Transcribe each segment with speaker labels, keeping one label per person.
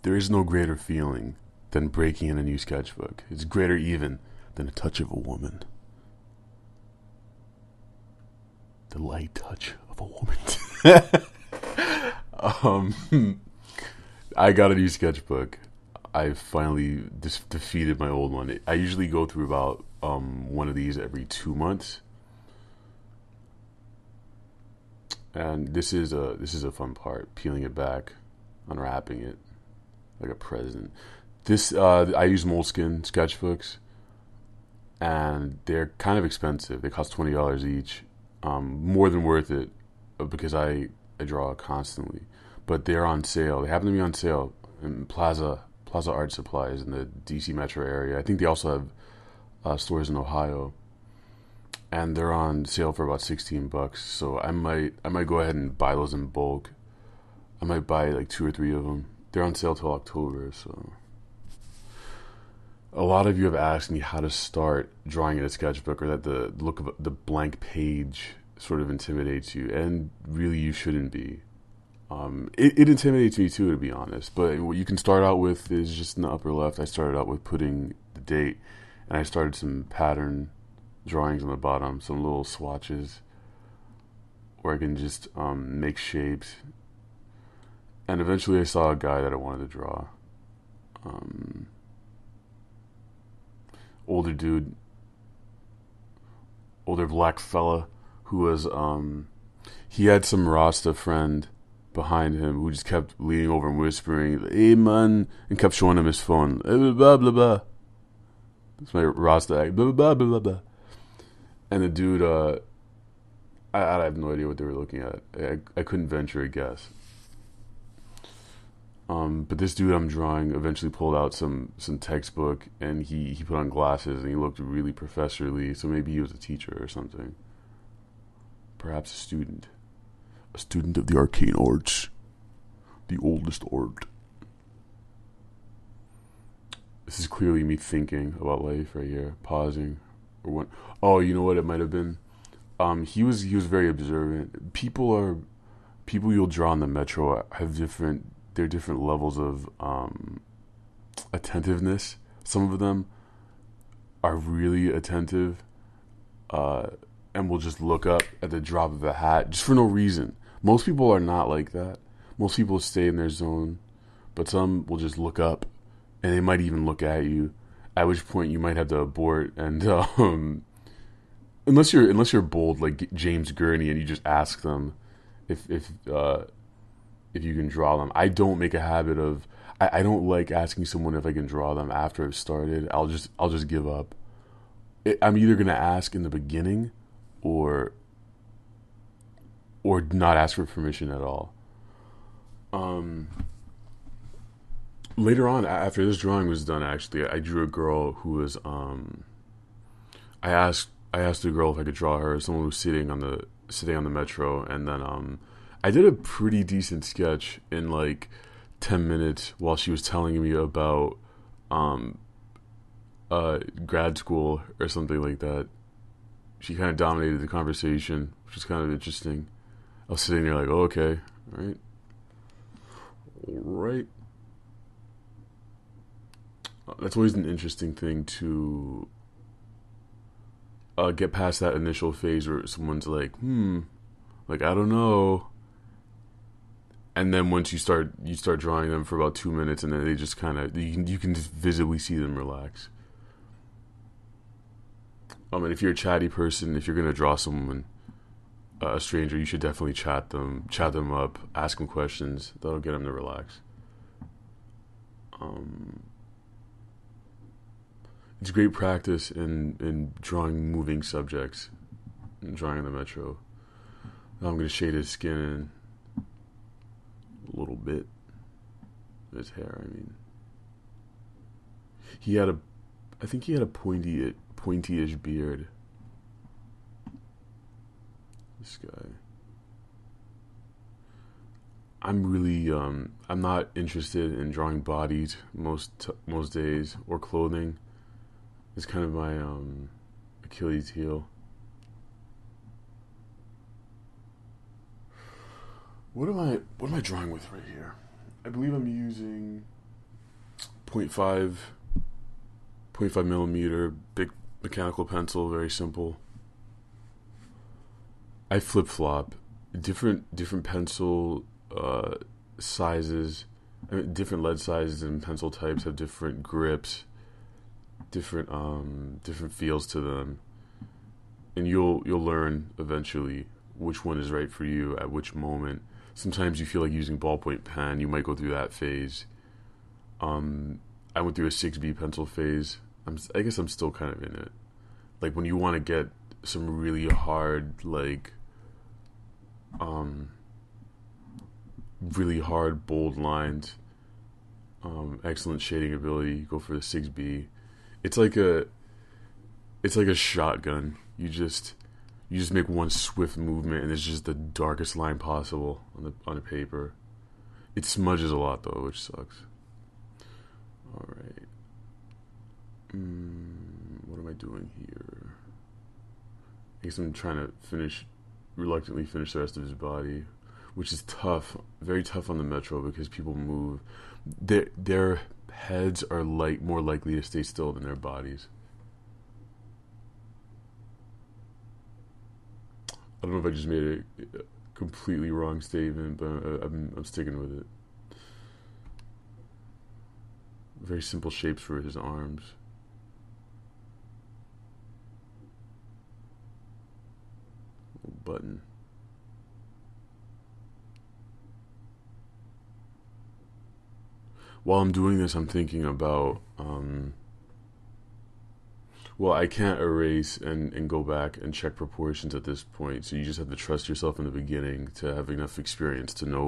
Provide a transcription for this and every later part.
Speaker 1: There is no greater feeling than breaking in a new sketchbook. It's greater even than a touch of a woman. The light touch of a woman. I got a new sketchbook. I finally defeated my old one. I usually go through about one of these every 2 months, and this is a fun part: peeling it back, unwrapping it like a present. This I use Moleskine sketchbooks, and they're kind of expensive. They cost $20 each. More than worth it because I draw constantly. But they're on sale. They happen to be on sale in Plaza Art Supplies in the DC metro area. I think they also have stores in Ohio, and they're on sale for about $16. So I might go ahead and buy those in bulk. I might buy like 2 or 3 of them. They're on sale till October. So a lot of you have asked me how to start drawing in a sketchbook, or that the look of the blank page sort of intimidates you, and really you shouldn't be. It intimidates me too, to be honest. But what you can start out with is just in the upper left. I started out with putting the date, and I started some pattern drawings on the bottom, some little swatches where I can just make shapes. And eventually I saw a guy that I wanted to draw. Older dude, older black fella who was, he had some Rasta friend behind him who just kept leaning over and whispering, "Hey man," and kept showing him his phone. Blah blah blah blah. That's my Rasta act. Blah blah blah blah blah. And the dude, I have no idea what they were looking at. I couldn't venture a guess. But this dude I'm drawing eventually pulled out some textbook, and he put on glasses, and he looked really professorly. So maybe he was a teacher or something. Perhaps a student. A student of the arcane arts. The oldest art. This is clearly me thinking about life right here. Pausing. Or what? Oh, you know what it might have been? He was very observant. People you'll draw on the metro have different levels of attentiveness. Some of them are really attentive, and will just look up at the drop of a hat just for no reason. Most people are not like that. Most people stay in their zone, but some will just look up, and they might even look at you. At which point you might have to abort, and unless you're bold like James Gurney, and you just ask them if you can draw them. I don't make a habit of. I don't like asking someone if I can draw them after I've started. I'll just give up. I'm either gonna ask in the beginning, or not ask for permission at all. Later on, after this drawing was done, actually, I drew a girl who was. I asked the girl if I could draw her. Someone who was sitting on the metro, and then I did a pretty decent sketch in like 10 minutes while she was telling me about grad school or something like that. She kind of dominated the conversation, which was kind of interesting. I was sitting there like, oh, okay, all right. That's always an interesting thing to get past that initial phase where someone's like, like, I don't know. And then once you start drawing them for about 2 minutes, and then they just kind of, you can just visibly see them relax. And if you're a chatty person, if you're gonna draw someone, a stranger, you should definitely chat them up, ask them questions. That'll get them to relax. It's great practice in drawing moving subjects, and drawing in the metro. Now I'm gonna shade his skin in a little bit. His hair, I mean. I think he had a pointy-ish beard. This guy. I'm really, I'm not interested in drawing bodies most days, or clothing. It's kind of my Achilles heel. What am I drawing with right here? I believe I'm using .5 millimeter, big mechanical pencil, very simple. I flip flop. Different pencil sizes, I mean, different lead sizes and pencil types have different grips, different feels to them, and you'll learn eventually which one is right for you at which moment. Sometimes you feel like using ballpoint pen. You might go through that phase. I went through a 6B pencil phase. I guess I'm still kind of in it. Like when you want to get some really hard, like, really hard, bold lines, excellent shading ability, you go for the 6B. It's like a shotgun. You just make one swift movement, and it's just the darkest line possible on the paper. It smudges a lot though, which sucks. All right. What am I doing here? I guess I'm trying to reluctantly finish the rest of his body, which is tough, very tough on the Metro because people move. Their heads are more likely to stay still than their bodies. I don't know if I just made a completely wrong statement, but I'm sticking with it. Very simple shapes for his arms. Button. While I'm doing this, I'm thinking about well, I can't erase and go back and check proportions at this point, so you just have to trust yourself in the beginning to have enough experience to know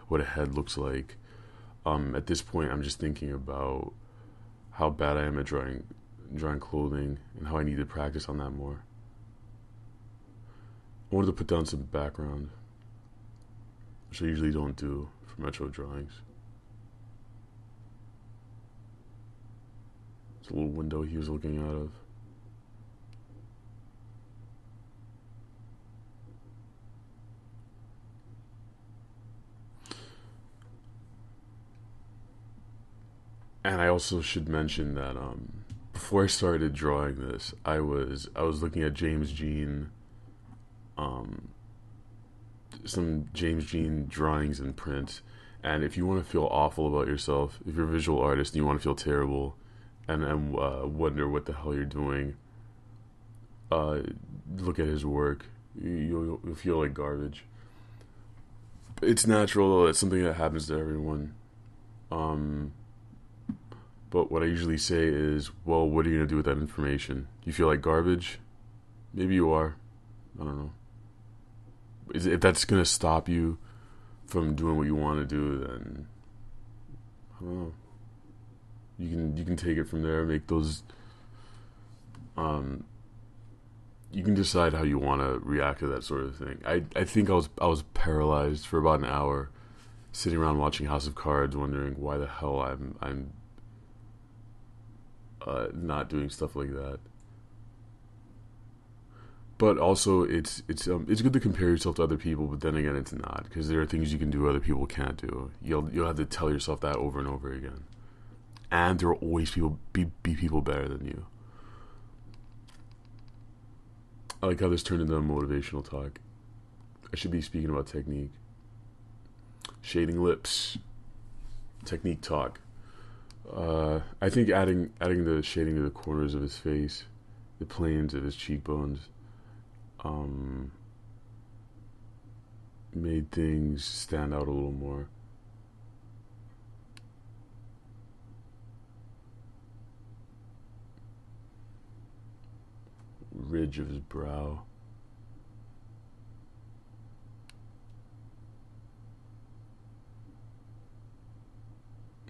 Speaker 1: what a head looks like. At this point, I'm just thinking about how bad I am at drawing clothing and how I need to practice on that more. I wanted to put down some background, which I usually don't do for Metro drawings. It's a little window he was looking out of. And I also should mention that before I started drawing this, I was looking at James Jean, some James Jean drawings in print. And if you want to feel awful about yourself, if you're a visual artist and you want to feel terrible and wonder what the hell you're doing, look at his work. You'll feel like garbage. It's natural, though. It's something that happens to everyone. But what I usually say is, well, what are you going to do with that information? You feel like garbage? Maybe you are. I don't know. If that's going to stop you from doing what you want to do, then I don't know. You can take it from there, make those you can decide how you want to react to that sort of thing. I think I was paralyzed for about an hour sitting around watching House of Cards, wondering why the hell I'm not doing stuff like that. But also, it's good to compare yourself to other people, but then again, it's not, because there are things you can do other people can't do. You'll have to tell yourself that over and over again, and there will always be people better than you. I like how this turned into a motivational talk. I should be speaking about technique, shading lips, technique talk. I think adding the shading to the corners of his face, the planes of his cheekbones, made things stand out a little more. Ridge of his brow.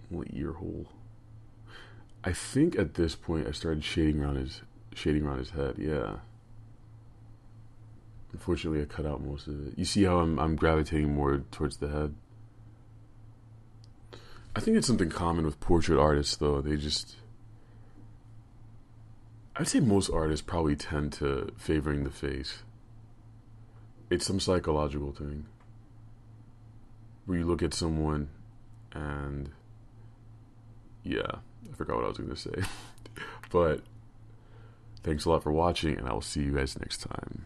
Speaker 1: Little ear hole. I think at this point I started shading around his head. Yeah. Unfortunately, I cut out most of it. You see how I'm gravitating more towards the head? I think it's something common with portrait artists, though. I'd say most artists probably tend to favoring the face. It's some psychological thing where you look at someone and yeah, I forgot what I was going to say. But thanks a lot for watching, and I will see you guys next time.